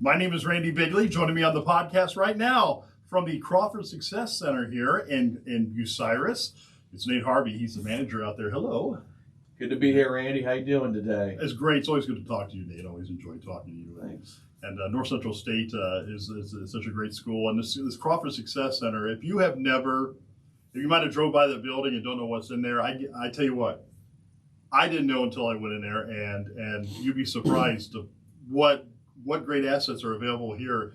My name is Randy Bigley. Joining me on the podcast right now from the Crawford Success Center here in Bucyrus. It's Nate Harvey. He's the manager out there. Hello. Good to be here, Randy. How you doing today? It's great. It's always good to talk to you, Nate. I always enjoy talking to you. Thanks. And North Central State is such a great school. And this Crawford Success Center, if you might have drove by the building and don't know what's in there, I tell you what, I didn't know until I went in there, and you'd be surprised of what great assets are available here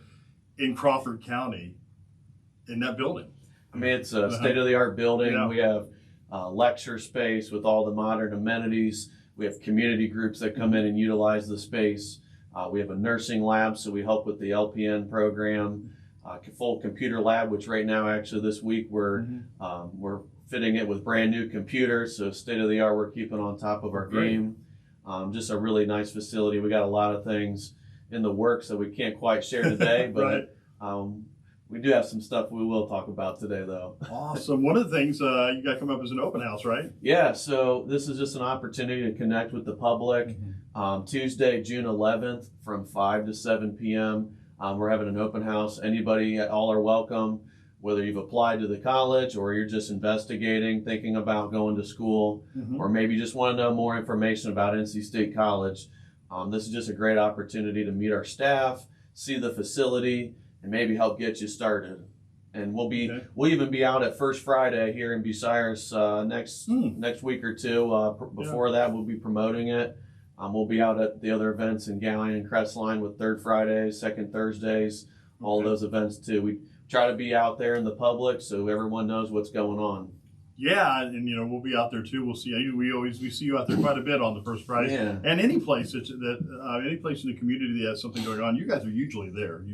in Crawford County in that building. I mean, it's a state-of-the-art building. Yeah. We have lecture space with all the modern amenities. We have community groups that come in and utilize the space. We have a nursing lab, so we help with the LPN program. Full computer lab, which right now, actually this week, we're fitting it with brand new computers. So state-of-the-art, we're keeping on top of our game. Just a really nice facility. We got a lot of things in the works that we can't quite share today, but we do have some stuff we will talk about today, though. Awesome. One of the things you got coming up is an open house, right? Yeah, so this is just an opportunity to connect with the public. Tuesday, June 11th from 5 to 7 p.m. We're having an open house. Anybody, all are welcome, whether you've applied to the college or you're just investigating, thinking about going to school, or maybe just want to know more information about NC State College. This is just a great opportunity to meet our staff, see the facility, and maybe help get you started. And we'll even be out at First Friday here in Bucyrus next week or two. Before that, we'll be promoting it. We'll be out at the other events in Gallion and Crestline with Third Fridays, Second Thursdays, all those events too. We try to be out there in the public so everyone knows what's going on. Yeah, and we'll be out there too. We'll see. We see you out there quite a bit on the First Friday. Yeah. And any place any place in the community that has something going on, you guys are usually there.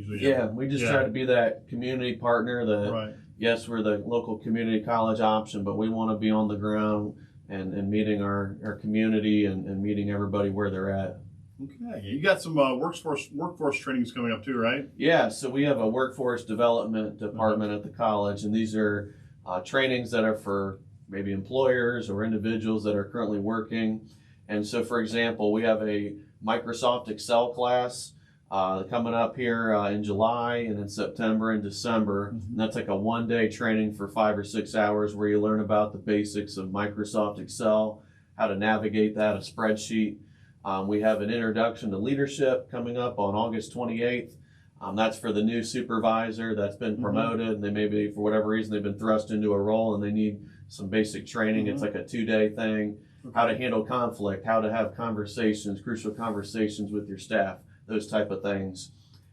We just try to be that community partner. Yes, we're the local community college option, but we want to be on the ground and meeting our community and meeting everybody where they're at. Okay, you got some workforce trainings coming up too, right? Yeah, so we have a workforce development department at the college, and these are trainings that are for maybe employers or individuals that are currently working. And so, for example, we have a Microsoft Excel class coming up here in July and in September and December. And that's like a one-day training for 5 or 6 hours where you learn about the basics of Microsoft Excel, how to navigate that, a spreadsheet. We have an introduction to leadership coming up on August 28th. That's for the new supervisor that's been promoted, and they maybe, for whatever reason, they've been thrust into a role and they need some basic training. It's like a 2-day thing, how to handle conflict, how to have conversations, crucial conversations with your staff, those type of things.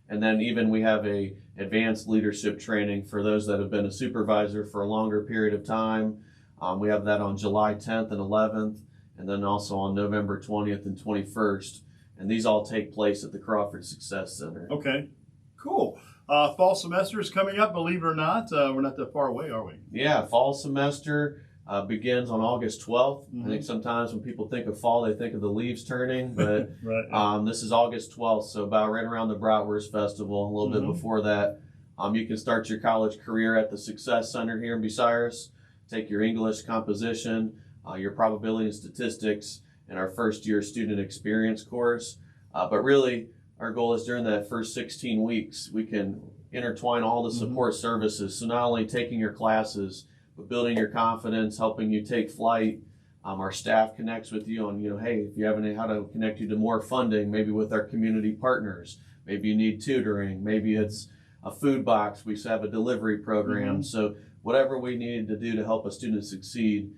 And then even we have a advanced leadership training for those that have been a supervisor for a longer period of time. We have that on July 10th and 11th, and then also on November 20th and 21st. And these all take place at the Crawford Success Center. Okay. Cool. Fall semester is coming up, believe it or not. We're not that far away, are we? Yeah, fall semester begins on August 12th. I think sometimes when people think of fall, they think of the leaves turning, but this is August 12th, so about right around the Bratwurst Festival, a little bit before that. You can start your college career at the Success Center here in Bucyrus, take your English composition, your probability and statistics, and our first-year student experience course. But really, our goal is during that first 16 weeks, we can intertwine all the support services. So not only taking your classes, but building your confidence, helping you take flight. Our staff connects with you on, hey, if you have how to connect you to more funding, maybe with our community partners. Maybe you need tutoring. Maybe it's a food box. We have a delivery program. So whatever we need to do to help a student succeed,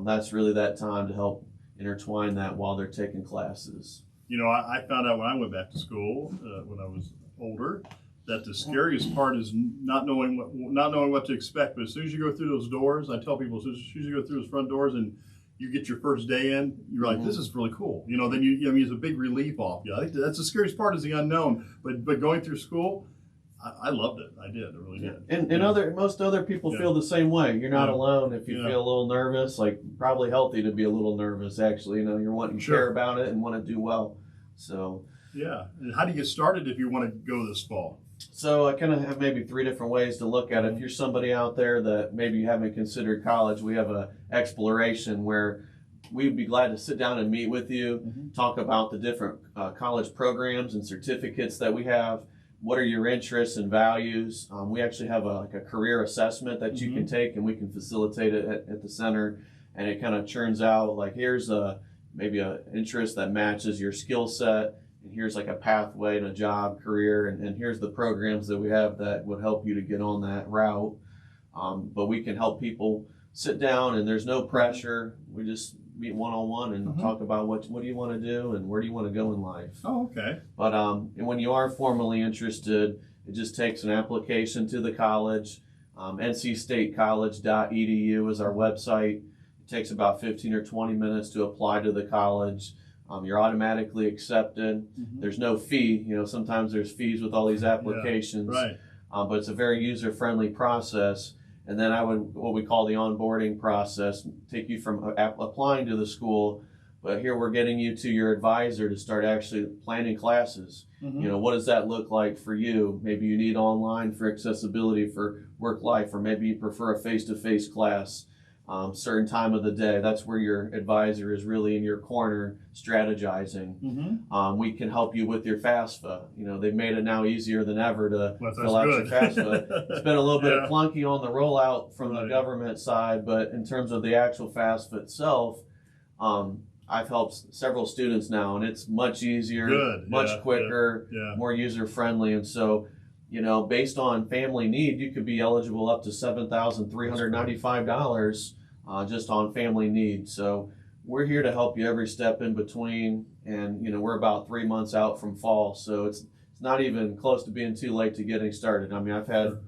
that's really that time to help intertwine that while they're taking classes. I found out when I went back to school when I was older that the scariest part is not knowing what to expect. But as soon as you go through those doors, I tell people, as soon as you go through those front doors and you get your first day in, you're like, this is really cool. Then it's a big relief off you. I think that's the scariest part is the unknown. But going through school, I loved it. I did. I really did. And most other people feel the same way. You're not alone if you feel a little nervous. Like probably healthy to be a little nervous. Actually, you're wanting to care about it and want to do well. So yeah. And how do you get started if you want to go this fall? So I kind of have maybe 3 different ways to look at it. If you're somebody out there that maybe you haven't considered college, we have a exploration where we'd be glad to sit down and meet with you, talk about the different college programs and certificates that we have. what are your interests and values. We actually have like a career assessment that you can take, and we can facilitate it at the center, and it kind of churns out like, here's maybe an interest that matches your skill set, and here's like a pathway to a job, career, and here's the programs that we have that would help you to get on that route. But we can help people sit down, and there's no pressure. We just meet one-on-one and talk about what do you want to do and where do you want to go in life. Oh, okay. But and when you are formally interested, it just takes an application to the college. ncstatecollege.edu is our website. It takes about 15 or 20 minutes to apply to the college. You're automatically accepted. There's no fee. Sometimes there's fees with all these applications. Yeah, right. But it's a very user-friendly process. And then what we call the onboarding process, take you from applying to the school, but here we're getting you to your advisor to start actually planning classes. What does that look like for you? Maybe you need online for accessibility for work life, or maybe you prefer a face-to-face class, certain time of the day. That's where your advisor is really in your corner strategizing. We can help you with your FAFSA. They've made it now easier than ever to fill out your FAFSA. It's been a little bit clunky on the rollout from the government side, but in terms of the actual FAFSA itself, I've helped several students now, and it's much easier, much quicker, more user-friendly. And so, based on family need, you could be eligible up to $7,395 just on family need. So we're here to help you every step in between, and we're about 3 months out from fall, so it's not even close to being too late to getting started. I mean, I've had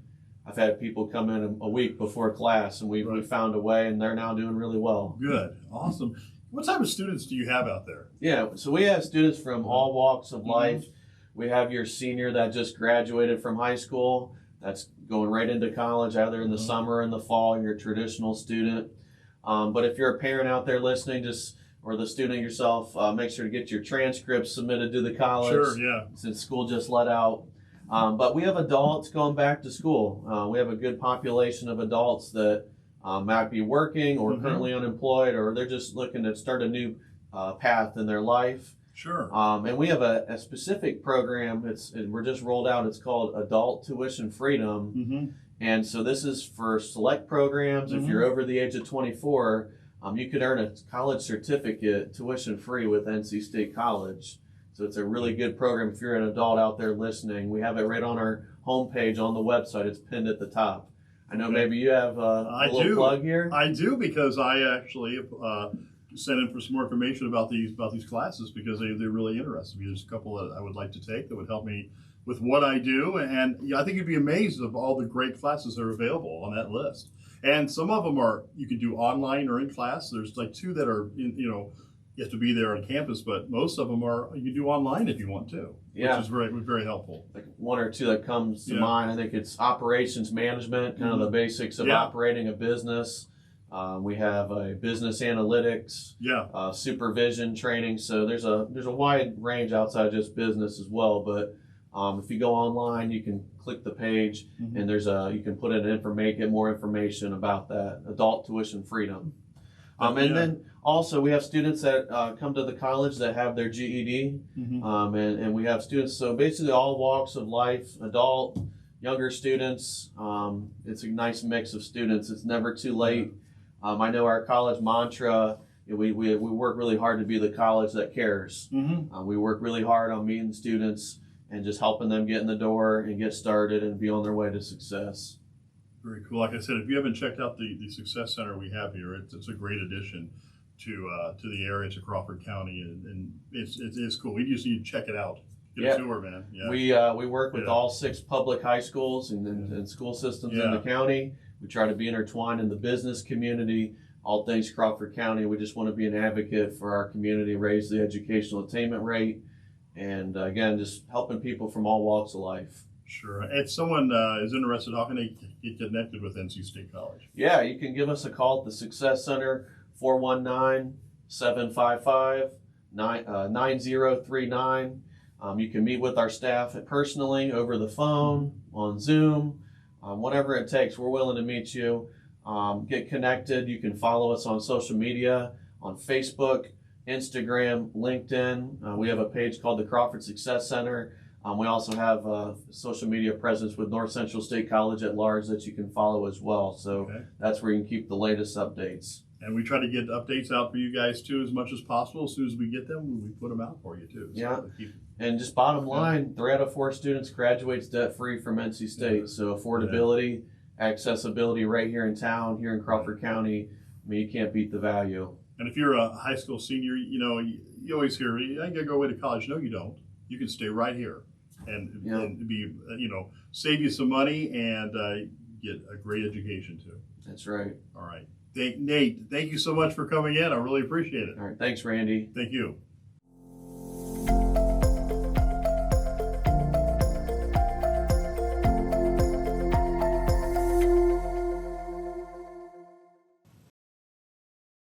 people come in a week before class, and we found a way, and they're now doing really well. Good, awesome. What type of students do you have out there? Yeah, so we have students from all walks of life. We have your senior that just graduated from high school, that's going right into college, either in the summer or in the fall, your traditional student. But if you're a parent out there listening, or the student yourself, make sure to get your transcripts submitted to the college. Sure, yeah. Since school just let out. But we have adults going back to school. We have a good population of adults that might be working or currently unemployed, or they're just looking to start a new path in their life. Sure. And we have a specific program. We're just rolled out. It's called Adult Tuition Freedom. And so this is for select programs. If you're over the age of 24, you could earn a college certificate tuition free with NC State College. So it's a really good program if you're an adult out there listening. We have it right on our homepage on the website. It's pinned at the top. I know maybe you have a little plug here. I do, because I actually sent in for some more information about these classes, because they're really interesting. There's a couple that I would like to take that would help me with what I do, and I think you'd be amazed of all the great classes that are available on that list. And some of them you can do online or in class. There's like 2 that are you have to be there on campus, but most of them you can do online if you want to, which is very, very helpful. Like 1 or 2 that comes to mind, I think it's operations management, kind of the basics of operating a business. We have a business analytics, supervision training. So there's a wide range outside of just business as well. But if you go online, you can click the page, and you can put in get more information about that adult tuition freedom. Then also we have students that come to the college that have their GED, and we have students, so basically all walks of life, adult, younger students. It's a nice mix of students. It's never too late. I know our college mantra, we work really hard to be the college that cares. We work really hard on meeting students and just helping them get in the door and get started and be on their way to success. Very cool. Like I said, if you haven't checked out the Success Center we have here, it's a great addition to the area, to Crawford County, and it's cool. We just need to check it out. Get a tour, man. Yeah. We work with all 6 public high schools and school systems in the county. We try to be intertwined in the business community, all things Crawford County. We just want to be an advocate for our community, raise the educational attainment rate, and again, just helping people from all walks of life. Sure. If someone is interested, how can they get connected with NC State College? Yeah, you can give us a call at the Success Center, 419-755-9039. You can meet with our staff personally, over the phone, on Zoom, whatever it takes. We're willing to meet you. Get connected. You can follow us on social media, on Facebook, Instagram, LinkedIn. We have a page called the Crawford Success Center. We also have a social media presence with North Central State College at large that you can follow as well. So Okay. that's where you can keep the latest updates. And we try to get updates out for you guys too as much as possible. As soon as we get them, we put them out for you too. So Yeah. keep- And just bottom line, 3 out of 4 students graduates debt-free from NC State. So affordability, accessibility right here in town, here in Crawford County, I mean, you can't beat the value. And if you're a high school senior, you know, you always hear, I gotta go away to college. No, you don't. You can stay right here and, Yeah. and be, you know, save you some money and get a great education too. That's right. All right. Nate, thank you so much for coming in. I really appreciate it. All right. Thanks, Randy. Thank you.